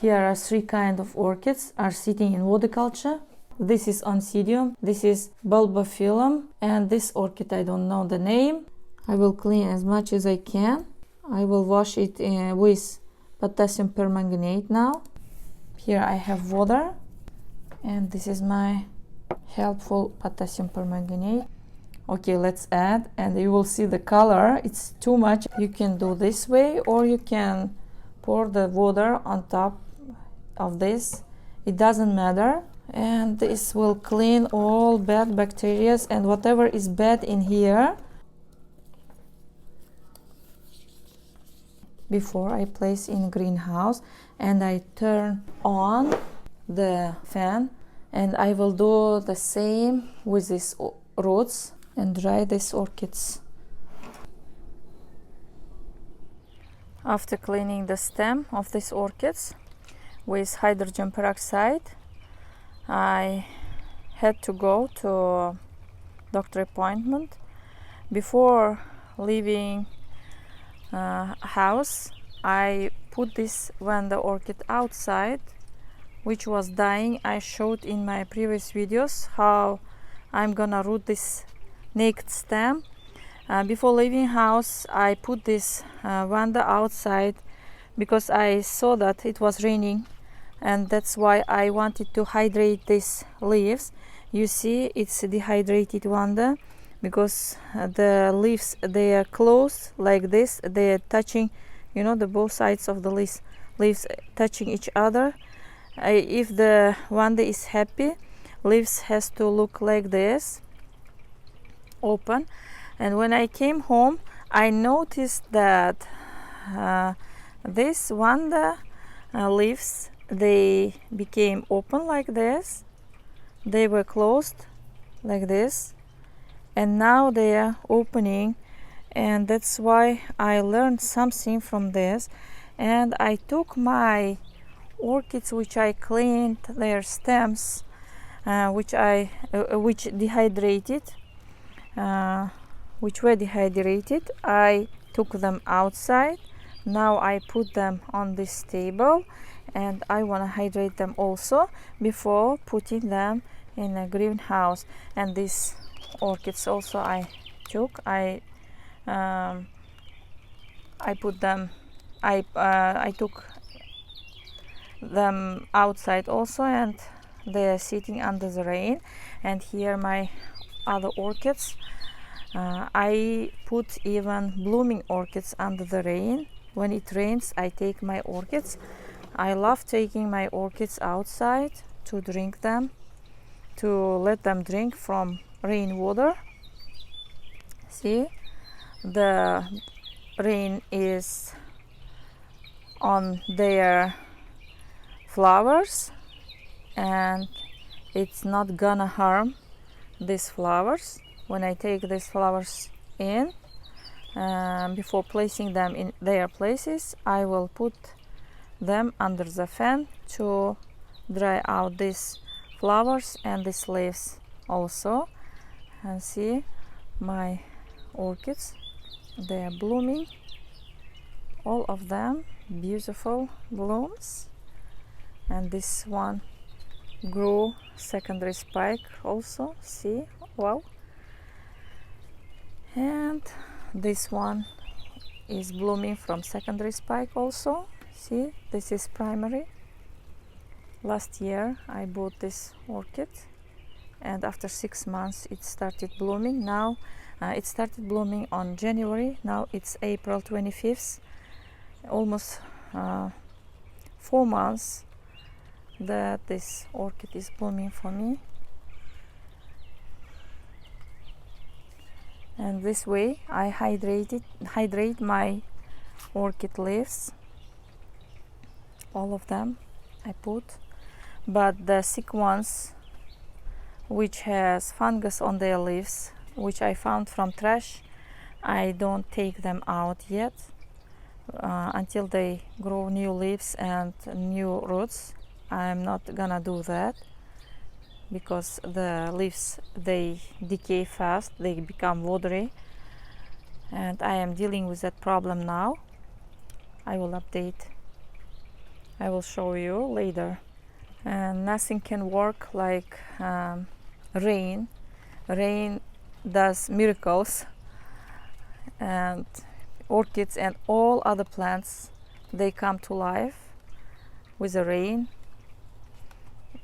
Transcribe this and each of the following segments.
Here are three kinds of orchids are sitting in horticulture. This is Oncidium, this is Bulbophyllum, and this orchid I don't know the name. I will clean as much as I can. I will wash it with potassium permanganate now. Here I have water, and this is my helpful potassium permanganate. Okay, let's add, and you will see the color. It's too much. You can do this way, or you can pour the water on top of this. It doesn't matter, and this will clean all bad bacteria and whatever is bad in here. Before I place in greenhouse, and I turn on the fan, and I will do the same with these roots and dry these orchids. After cleaning the stem of these orchids with hydrogen peroxide, I had to go to doctor appointment. Before leaving house, I put this when the orchid outside, which was dying. I showed in my previous videos how I'm gonna root this naked stem. Before leaving house, I put this vanda outside because I saw that it was raining, and that's why I wanted to hydrate these leaves. You see, it's dehydrated vanda because the leaves, they are closed like this. They are touching, you know, the both sides of the leaves touching each other. If the vanda is happy, leaves has to look like this, open. And when I came home, I noticed that this vanda leaves, they became open like this. They were closed like this, and now they are opening, and that's why I learned something from this. And I took my orchids, which I cleaned their stems, which dehydrated, which were dehydrated. I took them outside. Now I put them on this table, and I want to hydrate them also before putting them in a greenhouse. And these orchids also I took. I put them. I took them outside also, and they are sitting under the rain. And here my other orchids. I put even blooming orchids under the rain. When it rains, I take my orchids. I love taking my orchids outside to drink them, to let them drink from rainwater. See, the rain is on their flowers, and it's not gonna harm these flowers. When I take these flowers in, before placing them in their places, I will put them under the fan to dry out these flowers and these leaves also. And see my orchids, they are blooming, all of them, beautiful blooms. And this one grew secondary spike also, see, wow. And this one is blooming from secondary spike also. See, this is primary. Last year I bought this orchid, and after 6 months it started blooming. Now it started blooming on January. Now it's April 25th. Almost 4 months that this orchid is blooming for me. And this way I hydrate my orchid leaves, all of them I put. But the sick ones, which has fungus on their leaves, which I found from trash, I don't take them out yet until they grow new leaves and new roots. I'm not gonna do that, because the leaves, they decay fast, they become watery, and I am dealing with that problem now. I will update I will show you later. And nothing can work like rain. Rain does miracles, and orchids and all other plants, they come to life with the rain.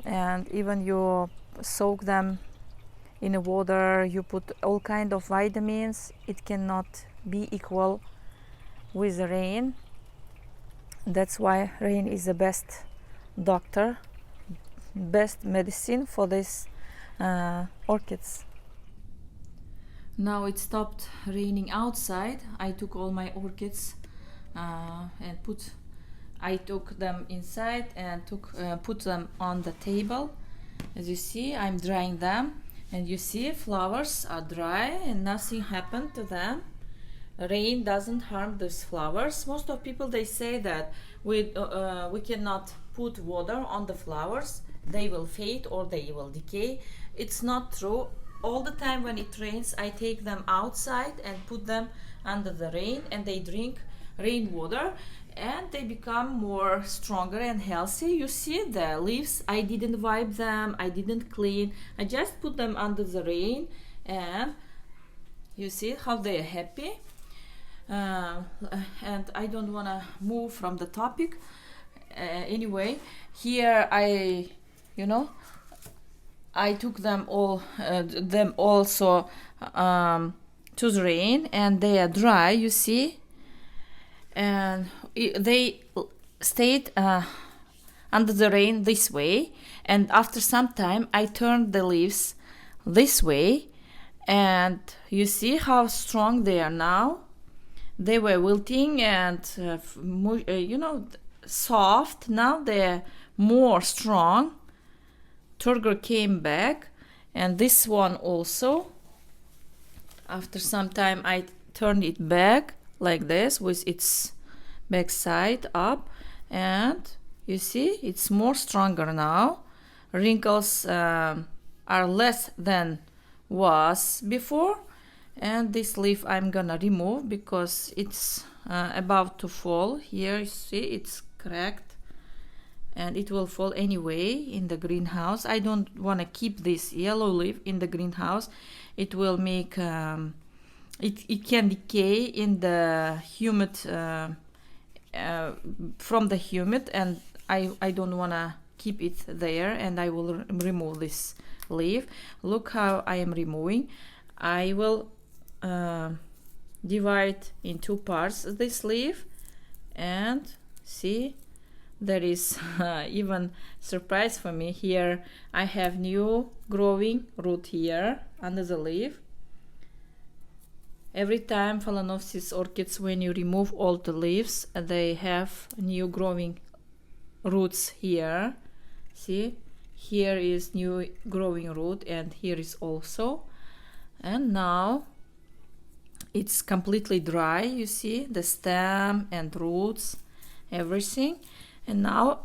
And even you soak them in the water, you put all kind of vitamins, it cannot be equal with the rain. That's why rain is the best doctor, best medicine for these orchids. Now it stopped raining outside. I took all my orchids and I took them inside and put them on the table. As you see, I'm drying them, and you see flowers are dry and nothing happened to them. Rain doesn't harm these flowers. Most of people, they say that we cannot put water on the flowers, they will fade or they will decay. It's not true. All the time when it rains, I take them outside and put them under the rain, and they drink rainwater and they become more stronger and healthy. You see the leaves, I didn't wipe them, I didn't clean, I just put them under the rain, and you see how they are happy. And I don't want to move from the topic. Anyway, here I took them all, them also to the rain, and they are dry, you see, and they stayed under the rain this way. And after some time, I turned the leaves this way, and you see how strong they are now. They were wilting and soft. Now they're more strong. Turgor came back, and this one also. After some time, I turned it back like this with its back side up, and you see it's more stronger now. Wrinkles are less than was before. And this leaf I'm gonna remove because it's about to fall. Here you see it's cracked, and it will fall anyway in the greenhouse. I don't want to keep this yellow leaf in the greenhouse. It will make it can decay in the humid from the humid, and I don't want to keep it there, and I will remove this leaf. Look how I am removing. I will divide in two parts this leaf, and see there is even surprise for me. Here I have new growing root here under the leaf. Every time Phalaenopsis orchids, when you remove all the leaves, they have new growing roots here. See, here is new growing root, and here is also. And now it's completely dry, you see the stem and roots, everything. And now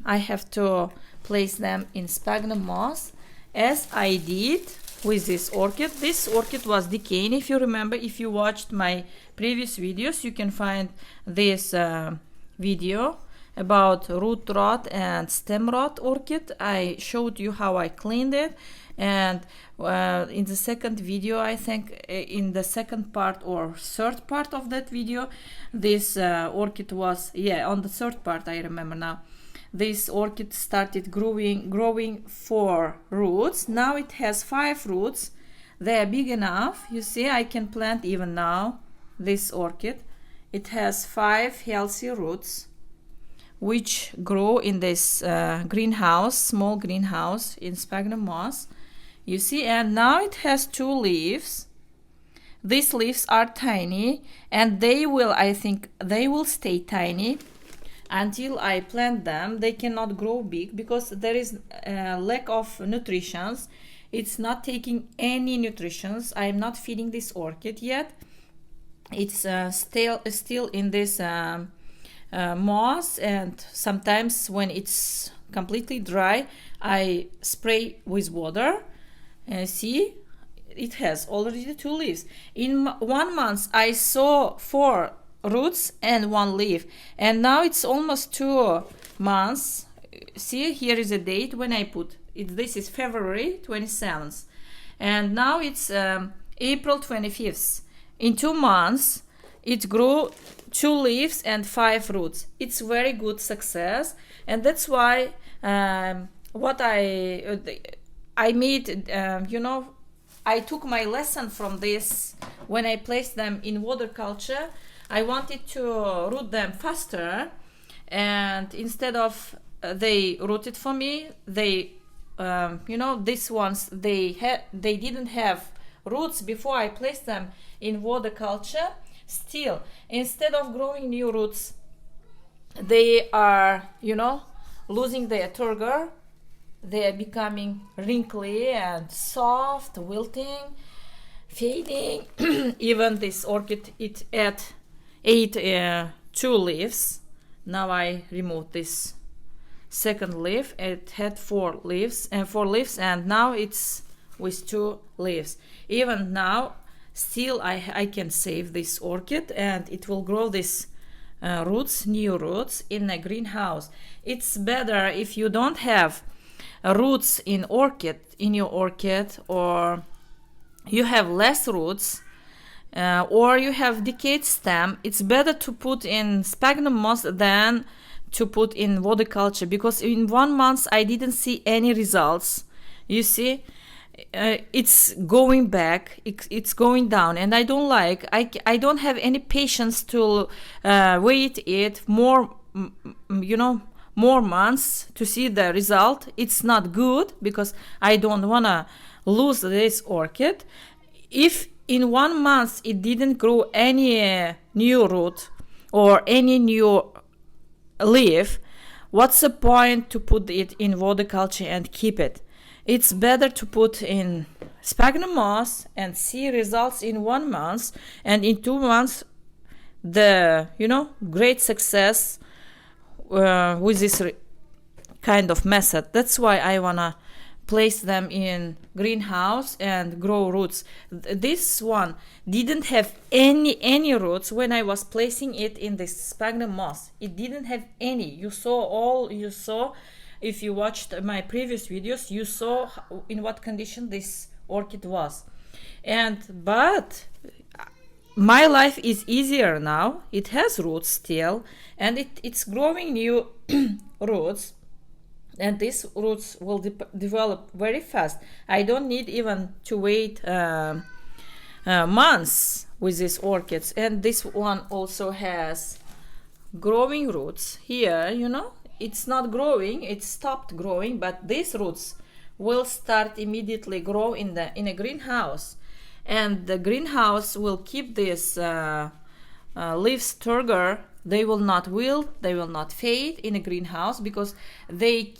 I have to place them in Spagna moss, as I did with this orchid. This orchid was decaying. If you remember, if you watched my previous videos, you can find this video about root rot and stem rot orchid. I showed you how I cleaned it, and in the second video, I think in the second part or third part of that video, this orchid was, on the third part, I remember now, this orchid started growing 4 roots. Now it has 5 roots. They are big enough. You see, I can plant even now this orchid. It has 5 healthy roots which grow in this greenhouse, small greenhouse in Spagna moss. You see, and now it has 2 leaves. These leaves are tiny, and they will, I think, they will stay tiny until I plant them. They cannot grow big because there is a lack of nutrition. It's not taking any nutrition. I am not feeding this orchid yet. It's still in this moss, and sometimes when it's completely dry, I spray with water. See, it has already 2 leaves. In 1 month, I saw 4 roots and 1 leaf. And now it's almost 2 months. See, here is a date when I put it. This is February 27th. And now it's April 25th. In 2 months, it grew 2 leaves and 5 roots. It's very good success. And that's why what I made, I took my lesson from this when I placed them in water culture. I wanted to root them faster, and instead of they rooted for me, they these ones they didn't have roots before I placed them in water culture. Still, instead of growing new roots, they are losing their turgor. They are becoming wrinkly and soft, wilting, fading. Even this orchid, it ate 2 leaves. Now I removed this second leaf. It had 4 leaves, and now it's with 2 leaves. Even now, still I can save this orchid, and it will grow this new roots in a greenhouse. It's better if you don't have roots in your orchid, or you have less roots, or you have decayed stem. It's better to put in Spagna moss than to put in water culture, because in 1 month I didn't see any results. You see, it's going back, it's going down, and I don't like. I don't have any patience to wait it more months to see the result. It's not good, because I don't want to lose this orchid. If in 1 month it didn't grow any new root or any new leaf, what's the point to put it in water culture and keep it? It's better to put in Spagna moss and see results in 1 month, and in 2 months the great success with this kind of method. That's why I wanna place them in greenhouse and grow roots. This one didn't have any roots when I was placing it in this Spagna moss. It didn't have any. You saw if you watched my previous videos, you saw in what condition this orchid was. But my life is easier now. It has roots still, and it's growing new roots, and these roots will develop very fast. I don't need even to wait months with these orchids. And this one also has growing roots here. It's not growing, it stopped growing, but these roots will start immediately grow in a greenhouse, and the greenhouse will keep this leaves turgor. They will not wilt, they will not fade in a greenhouse, because they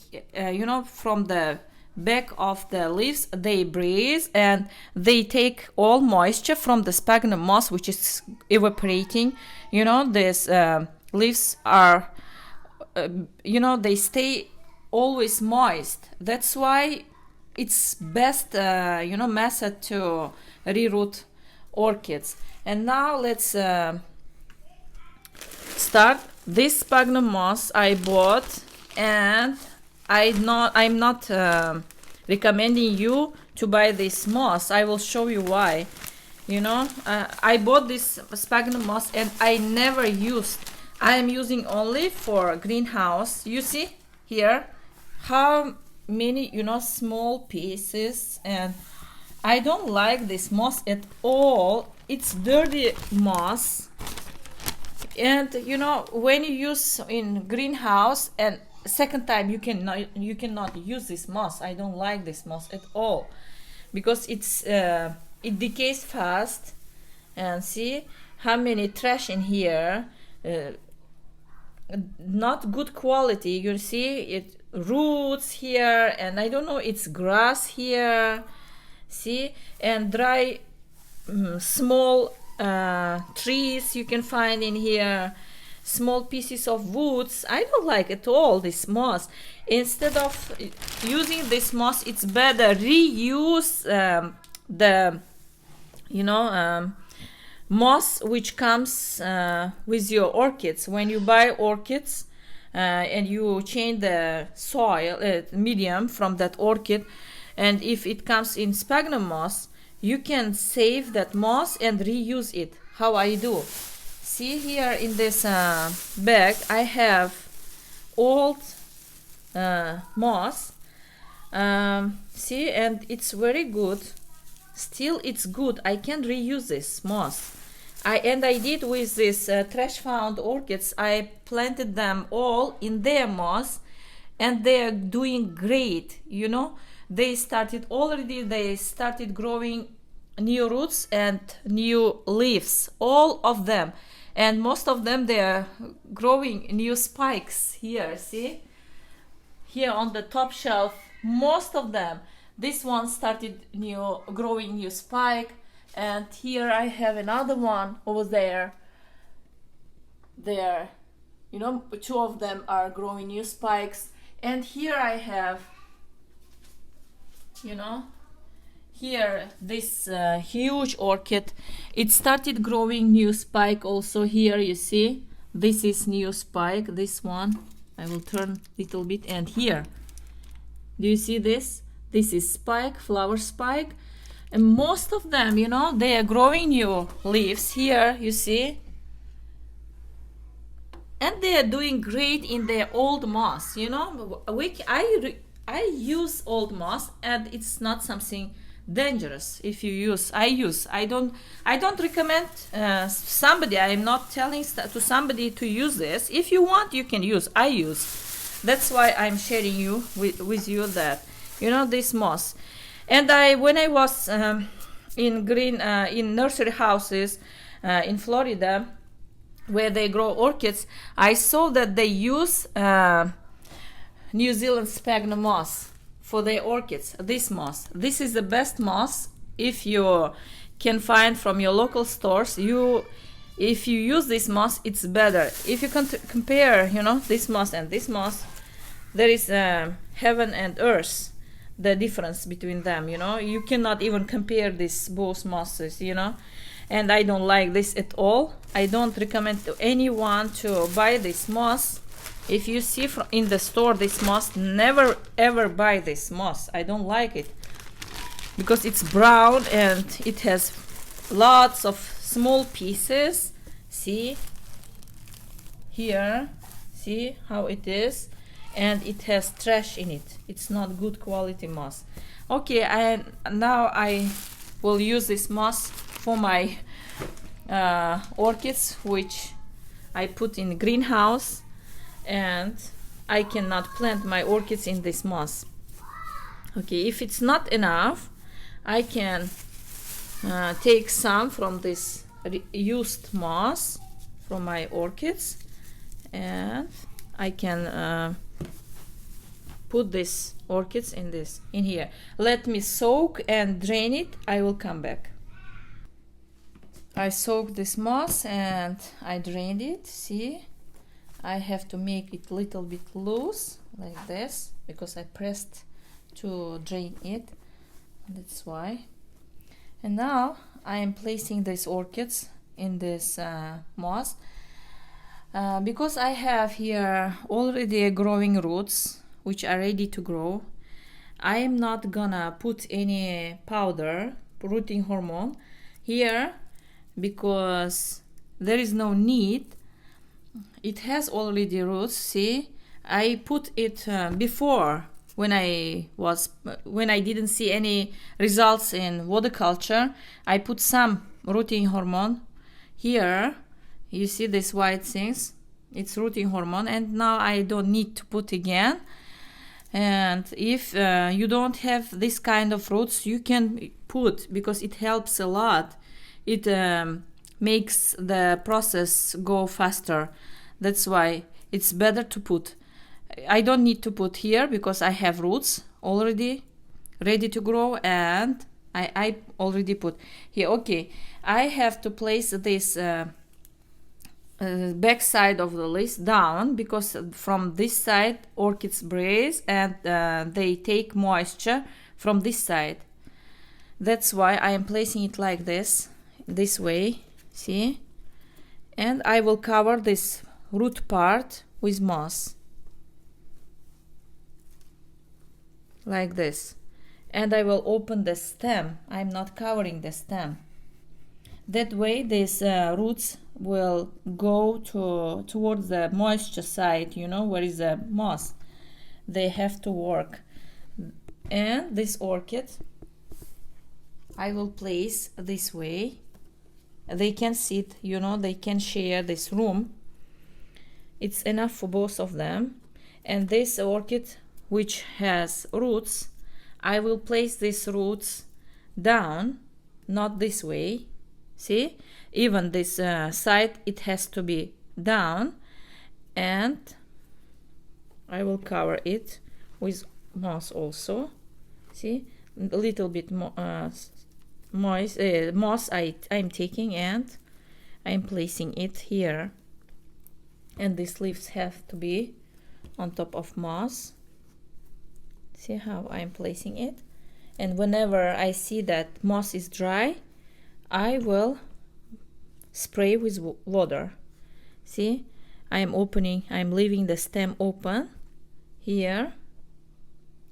from the back of the leaves they breathe, and they take all moisture from the Spagna moss, which is evaporating. These leaves are they stay always moist. That's why it's best method to reroot orchids. And now let's start. This Spagna moss I bought, and I'm not recommending you to buy this moss. I will show you why. I bought this Spagna moss and I never used. I am using only for greenhouse. You see here how many small pieces, and I don't like this moss at all. It's dirty moss, and when you use in greenhouse and second time you cannot use this moss. I don't like this moss at all, because it decays fast. And see how many trash in here. Not good quality. You see it roots here, and I don't know, it's grass here. See, and dry small trees you can find in here, small pieces of woods. I don't like at all this moss. Instead of using this moss, it's better reuse the moss which comes with your orchids. When you buy orchids and you change the soil medium from that orchid, and if it comes in Spagna moss, you can save that moss and reuse it. How I do? See here in this bag I have old moss. See, and it's very good. Still it's good. I can reuse this moss. I did with this trash found orchids. I planted them all in their moss, and they are doing great. You know, they started growing new roots and new leaves, all of them, and most of them they are growing new spikes here. See here on the top shelf, most of them. This one started growing new spike, and here I have another one over there. There, you know, two of them are growing new spikes, and here I have, you know, here this huge orchid. It started growing new spike also. Here you see, this is new spike. This one I will turn a little bit, and here, do you see this? This is spike, flower spike, and most of them, you know, they are growing new leaves. Here you see, and they are doing great in their old moss. You know, I use old moss, and it's not something dangerous if you use. I don't recommend somebody. I'm not telling to somebody to use this. If you want, you can use. I use. That's why I'm sharing with you that, you know, this moss. And when I was in nursery houses in Florida, where they grow orchids, I saw that they use New Zealand Spagna moss for their orchids. This moss, this is the best moss if you can find from your local stores. If you use this moss, it's better. If you can compare, you know, this moss and this moss, there is heaven and earth, the difference between them. You know, you cannot even compare these both mosses, you know. And I don't like this at all. I don't recommend to anyone to buy this moss. If you see in the store this moss, never ever buy this moss. I don't like it because it's brown and it has lots of small pieces. See here, see how it is, and it has trash in it. It's not good quality moss. Okay, now I will use this moss for my orchids, which I put in greenhouse, and I cannot plant my orchids in this moss. Okay, if it's not enough, I can take some from this used moss from my orchids, and I can put this orchids in here. Let me soak and drain it. I will come back. I soaked this moss and I drained it. See, I have to make it a little bit loose like this because I pressed to drain it. That's why. And now I am placing these orchids in this moss because I have here already growing roots which are ready to grow. I am not gonna put any powder, rooting hormone here because there is no need. It has already roots. See, I put it before when I didn't see any results in waterculture. I put some rooting hormone here. You see these white things, it's rooting hormone, and now I don't need to put again. And if you don't have this kind of roots, you can put, because it helps a lot. It makes the process go faster. That's why it's better to put. I don't need to put here because I have roots already ready to grow, and I already put here. Okay, I have to place this back side of the list down because from this side orchids breeze and they take moisture from this side. That's why I am placing it like this way. See? And I will cover this root part with moss. Like this. And I will open the stem. I'm not covering the stem. That way these roots will go towards the moisture side, you know, where is the moss. They have to work. And this orchid I will place this way. They can sit, you know, they can share this room. It's enough for both of them. And this orchid, which has roots, I will place these roots down, not this way. See, even this side, it has to be down, and I will cover it with moss also. See, a little bit moss I'm taking, and I'm placing it here. And these leaves have to be on top of moss. See how I'm placing it? And whenever I see that moss is dry, I will spray with water. See, I'm leaving the stem open. Here,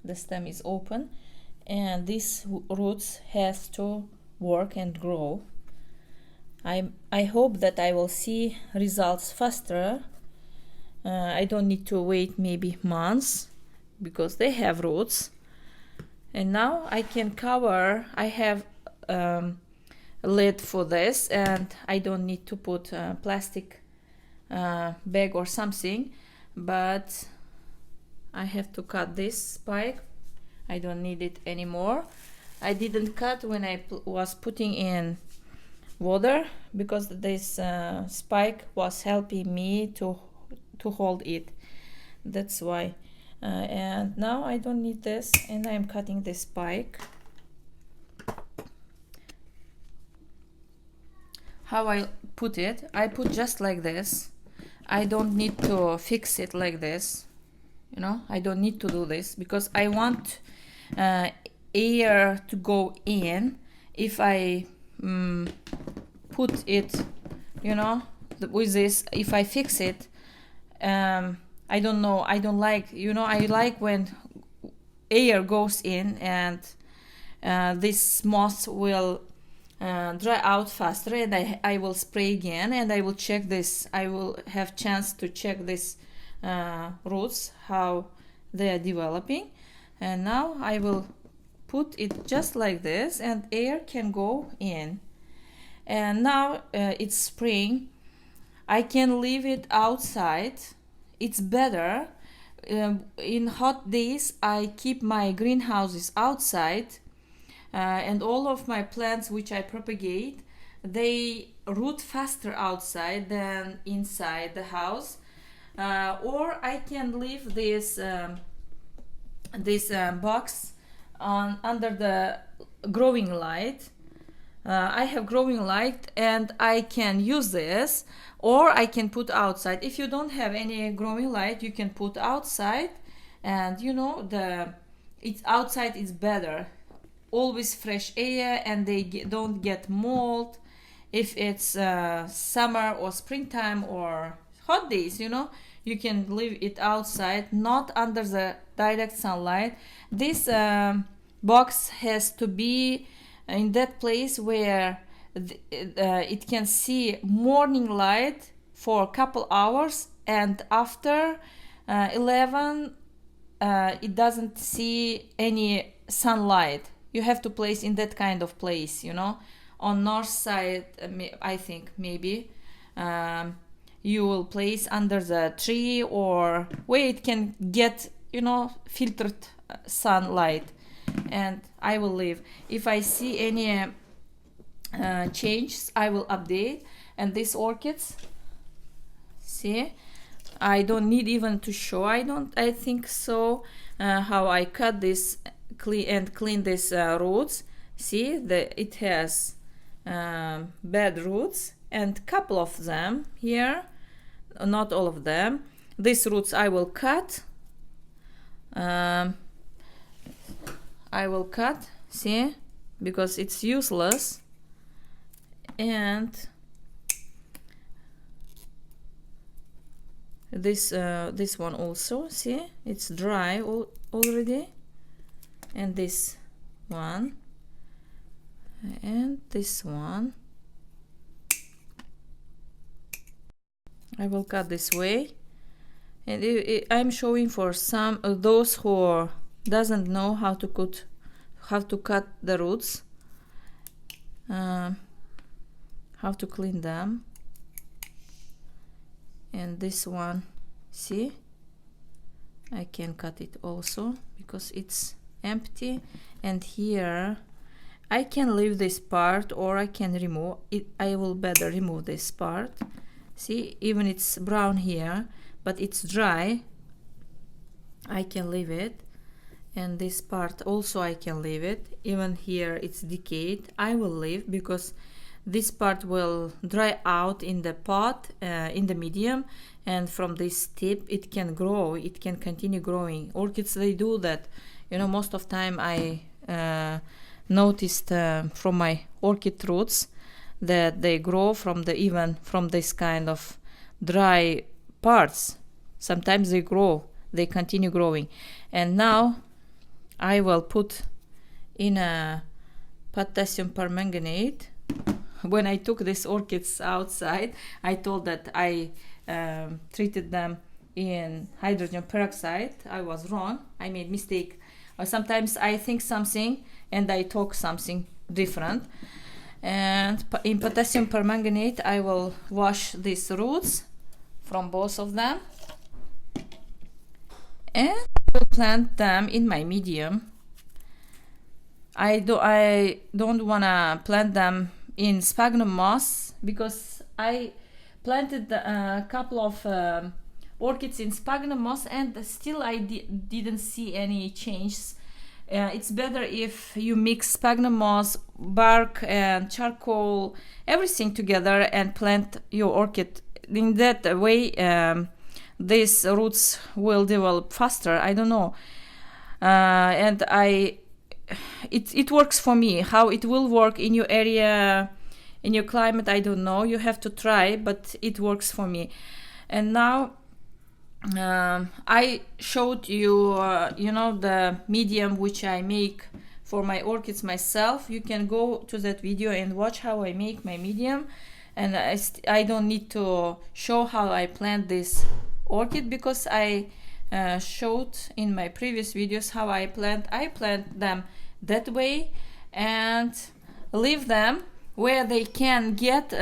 the stem is open, and these roots has to work and grow. I hope that I will see results faster. I don't need to wait maybe months because they have roots. And now I can cover. I have a lid for this, and I don't need to put a plastic bag or something, but I have to cut this spike. I don't need it anymore. I didn't cut when I was putting in water because this spike was helping me to hold it. That's why. And now I don't need this, and I'm cutting this spike. How I put it? I put just like this. I don't need to fix it like this. You know, I don't need to do this because I want air to go in. If I put it, you know, with this, if I fix it, I don't know, I don't like, you know, I like when air goes in, and this moss will dry out faster, and I will spray again, and I will check this. I will have chance to check this roots, how they are developing. And now I will put it just like this, and air can go in. And now it's spring. I can leave it outside. It's better. In hot days I keep my greenhouses outside, and all of my plants which I propagate, they root faster outside than inside the house. Or I can leave this box under the growing light. I have growing light, and I can use this, or I can put outside. If you don't have any growing light, you can put outside, and you know, it's outside is better. Always fresh air, and they don't get mold. If it's summer or springtime or hot days, you know, you can leave it outside, not under the direct sunlight. This box has to be in that place where it can see morning light for a couple hours, and after 11 it doesn't see any sunlight. You have to place in that kind of place, you know. On north side, I think maybe you will place under the tree, or where it can get, you know, filtered sunlight. And I will leave. If I see any changes, I will update. And these orchids, see, I don't need even to show. I think so. How I cut this clean this roots. See, it has bad roots, and couple of them here, not all of them. These roots I will cut. I will cut, see, because it's useless. And this one also, see, it's dry already, and this one, and this one. I will cut this way, and I'm showing for some of those who doesn't know how to cut the roots, how to clean them. And this one, see, I can cut it also because it's empty. And here I can leave this part, or I can remove it. I will better remove this part. See, even it's brown here, but it's dry. I can leave it. And this part also I can leave it. Even here it's decayed, I will leave, because this part will dry out in the pot, in the medium, and from this tip it can grow, it can continue growing. Orchids, they do that, you know. Most of time I noticed from my orchid roots that they grow from even from this kind of dry parts. Sometimes they grow, they continue growing. And now I will put in a potassium permanganate. When I took these orchids outside, I told that I treated them in hydrogen peroxide. I was wrong. I made mistake. Sometimes I think something and I talk something different. And in potassium permanganate, I will wash these roots from both of them, and I will plant them in my medium. I don't wanna plant them in Spagna moss, because I planted a couple of orchids in Spagna moss, and still I didn't see any changes. It's better if you mix Spagna moss, bark and charcoal, everything together, and plant your orchid. In that way these roots will develop faster. I don't know, and it works for me. How it will work in your area, in your climate, I don't know. You have to try, but it works for me. And now I showed you, you know, the medium which I make for my orchids myself. You can go to that video and watch how I make my medium. And I don't need to show how I plant this orchid, because I showed in my previous videos how I plant them that way, and leave them where they can get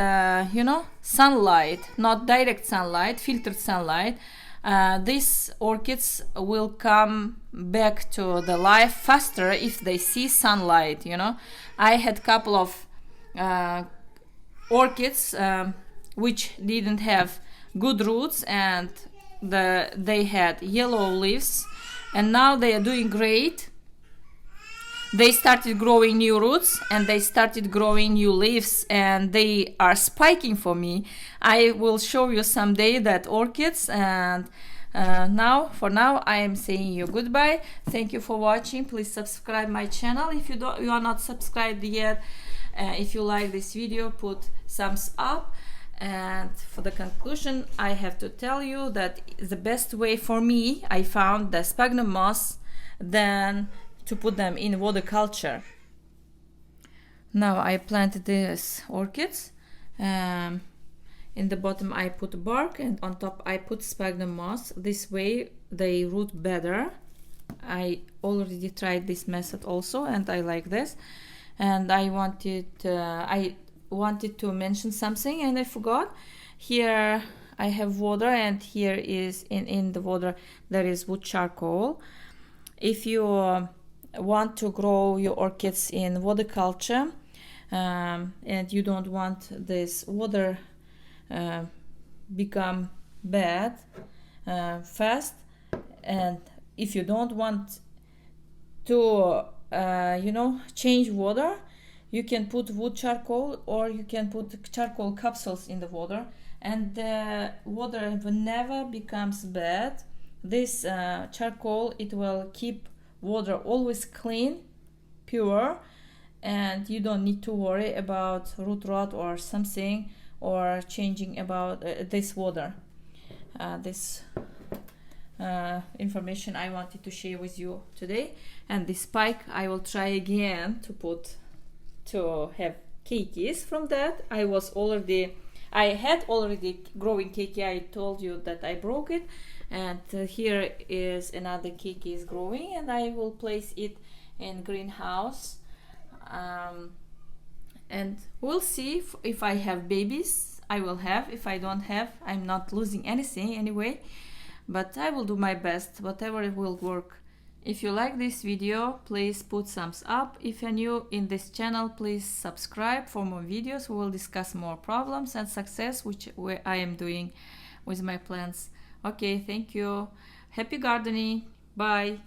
you know, sunlight, not direct sunlight, filtered sunlight. These orchids will come back to the life faster if they see sunlight, you know. I had couple of orchids which didn't have good roots, and they had yellow leaves, and now they are doing great. They started growing new roots, and they started growing new leaves, and they are spiking for me. I will show you someday that orchids. And for now I am saying you goodbye. Thank you for watching. Please subscribe my channel if you are not subscribed yet. If you like this video, put thumbs up. And for the conclusion, I have to tell you that the best way for me, I found the Spagna moss, than to put them in water culture. Now I planted these orchids. In the bottom I put bark, and on top I put Spagna moss. This way they root better. I already tried this method also, and I like this. And I wanted to mention something, and I forgot. Here I have water, and here is in the water there is wood charcoal. If you want to grow your orchids in water culture, and you don't want this water become bad fast, and if you don't want to you know, change water, you can put wood charcoal, or you can put charcoal capsules in the water, and the water never becomes bad. This charcoal, it will keep water always clean, pure, and you don't need to worry about root rot or something, or changing about this water. this information I wanted to share with you today. And this spike I will try again to have keikis. From that I had already growing keiki. I told you that I broke it, and here is another keiki is growing, and I will place it in greenhouse, and we'll see if I have babies. I will have. If I don't have, I'm not losing anything anyway, but I will do my best, whatever will work. If you like this video, please put thumbs up. If you're new in this channel, please subscribe for more videos. We will discuss more problems and success which I am doing with my plants. Okay, thank you. Happy gardening. Bye.